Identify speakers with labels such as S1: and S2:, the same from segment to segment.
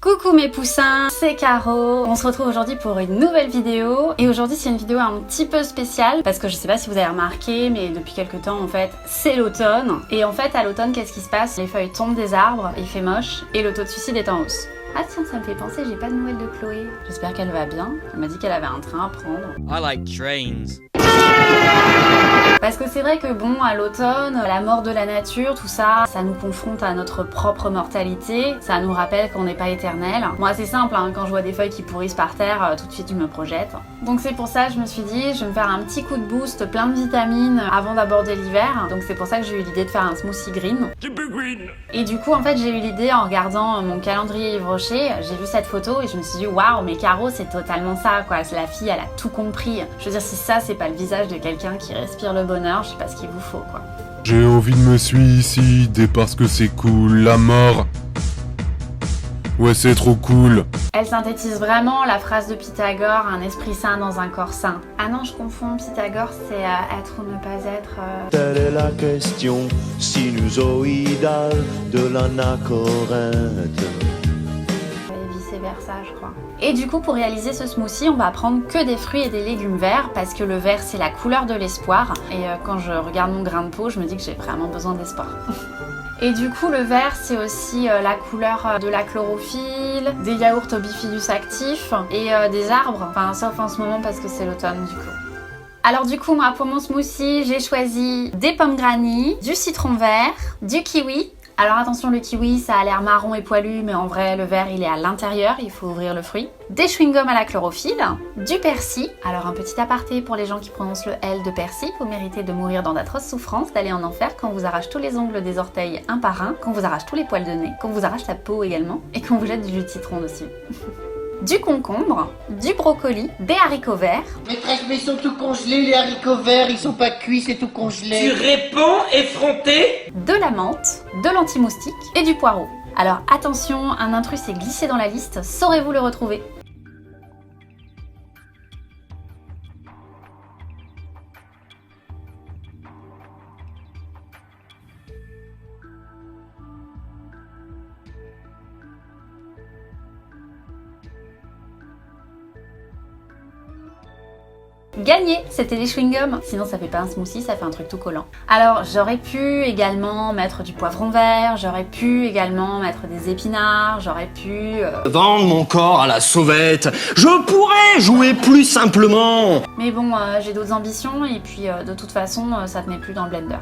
S1: Coucou mes poussins, c'est Caro. On se retrouve aujourd'hui pour une nouvelle vidéo. Et aujourd'hui c'est une vidéo un petit peu spéciale parce que je sais pas si vous avez remarqué, mais depuis quelques temps en fait c'est l'automne. Et en fait à l'automne qu'est-ce qui se passe? Les feuilles tombent des arbres, il fait moche et le taux de suicide est en hausse. Ah tiens, ça me fait penser, j'ai pas de nouvelles de Chloé. J'espère qu'elle va bien. Elle m'a dit qu'elle avait un train à prendre.
S2: I like trains.
S1: Parce que c'est vrai que bon, à l'automne, la mort de la nature, tout ça, ça nous confronte à notre propre mortalité, ça nous rappelle qu'on n'est pas éternel. Moi c'est simple, hein, quand je vois des feuilles qui pourrissent par terre, tout de suite je me projette. Donc c'est pour ça que je me suis dit, je vais me faire un petit coup de boost, plein de vitamines avant d'aborder l'hiver. Donc c'est pour ça que j'ai eu l'idée de faire un smoothie green. Et du coup en fait j'ai eu l'idée en regardant mon calendrier Yves Rocher, j'ai vu cette photo et je me suis dit waouh mais Caro c'est totalement ça quoi, la fille elle a tout compris. Je veux dire si ça c'est pas le visage de quelqu'un qui respire le bonheur, je sais pas ce qu'il vous faut quoi.
S3: J'ai envie de me suicider parce que c'est cool, la mort. Ouais, c'est trop cool.
S1: Elle synthétise vraiment la phrase de Pythagore, un esprit sain dans un corps sain. Ah non, je confonds, Pythagore c'est être ou ne pas être.
S4: Telle est la question sinusoïdale de l'anachorète.
S1: Et vice-versa, je crois. Et du coup, pour réaliser ce smoothie, on va prendre que des fruits et des légumes verts parce que le vert c'est la couleur de l'espoir. Et quand je regarde mon grain de peau, je me dis que j'ai vraiment besoin d'espoir. Et du coup, le vert, c'est aussi la couleur de la chlorophylle, des yaourts au bifidus actif et des arbres. Enfin, sauf en ce moment parce que c'est l'automne, du coup. Alors du coup, moi, pour mon smoothie, j'ai choisi des pommes granny, du citron vert, du kiwi. Alors attention, le kiwi, ça a l'air marron et poilu, mais en vrai, le vert, il est à l'intérieur, il faut ouvrir le fruit. Des chewing-gums à la chlorophylle, du persil. Alors un petit aparté pour les gens qui prononcent le L de persil, vous méritez de mourir dans d'atroces souffrances, d'aller en enfer quand on vous arrache tous les ongles des orteils un par un, qu'on vous arrache tous les poils de nez, qu'on vous arrache la peau également, et qu'on vous jette du jus de citron dessus. Du concombre, du brocoli, des haricots verts.
S5: Maîtresse, mais ils sont tout congelés, les haricots verts, ils sont pas cuits, c'est tout congelé.
S6: Tu réponds effronté?
S1: De la menthe, de l'anti-moustique et du poireau. Alors attention, un intrus s'est glissé dans la liste, saurez-vous le retrouver? Gagné, c'était les chewing-gums. Sinon ça fait pas un smoothie, ça fait un truc tout collant. Alors j'aurais pu également mettre du poivron vert, j'aurais pu également mettre des épinards, j'aurais pu...
S6: Vendre mon corps à la sauvette. Je pourrais jouer plus simplement.
S1: Mais bon, j'ai d'autres ambitions et puis de toute façon ça tenait plus dans le blender.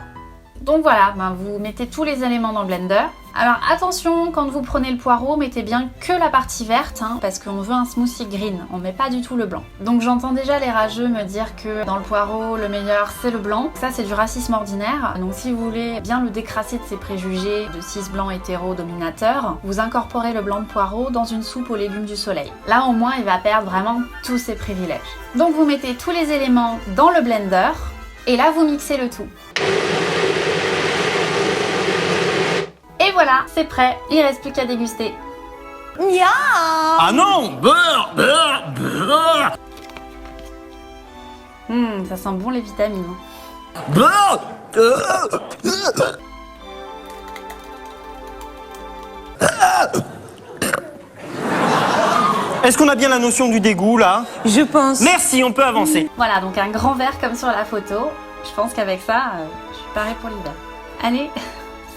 S1: Donc voilà, vous mettez tous les éléments dans le blender. Alors attention, quand vous prenez le poireau, mettez bien que la partie verte, hein, parce qu'on veut un smoothie green, on met pas du tout le blanc. Donc j'entends déjà les rageux me dire que dans le poireau, le meilleur c'est le blanc. Ça c'est du racisme ordinaire, donc si vous voulez bien le décrasser de ses préjugés de cis blanc hétéro dominateur, vous incorporez le blanc de poireau dans une soupe aux légumes du soleil. Là au moins il va perdre vraiment tous ses privilèges. Donc vous mettez tous les éléments dans le blender, et là vous mixez le tout. Et voilà, c'est prêt, il reste plus qu'à déguster. Nya!
S6: Ah non! Beurre, beurre, beurre.
S1: Ça sent bon les vitamines.
S6: Beurre. Est-ce qu'on a bien la notion du dégoût là?
S7: Je pense.
S6: Merci, on peut avancer.
S1: Voilà, donc un grand verre comme sur la photo. Je pense qu'avec ça, je suis parée pour l'hiver. Allez,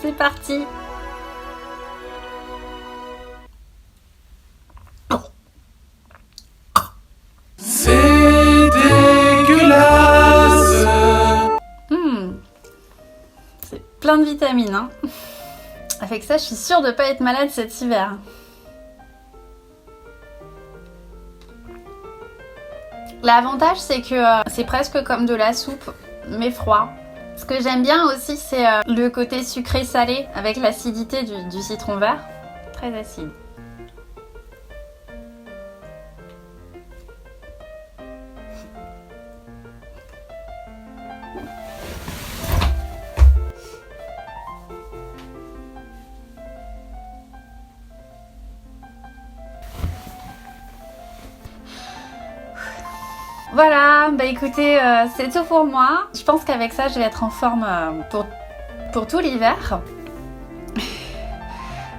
S1: c'est parti!
S3: C'est dégueulasse.
S1: C'est plein de vitamines, hein. Avec ça, je suis sûre de pas être malade cet hiver. L'avantage, c'est que c'est presque comme de la soupe, mais froid. Ce que j'aime bien aussi, c'est le côté sucré-salé avec l'acidité du citron vert. Très acide. Voilà, bah écoutez, c'est tout pour moi. Je pense qu'avec ça, je vais être en forme pour tout l'hiver.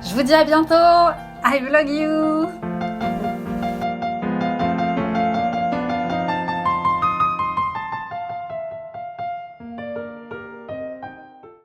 S1: Je vous dis à bientôt. I vlog you.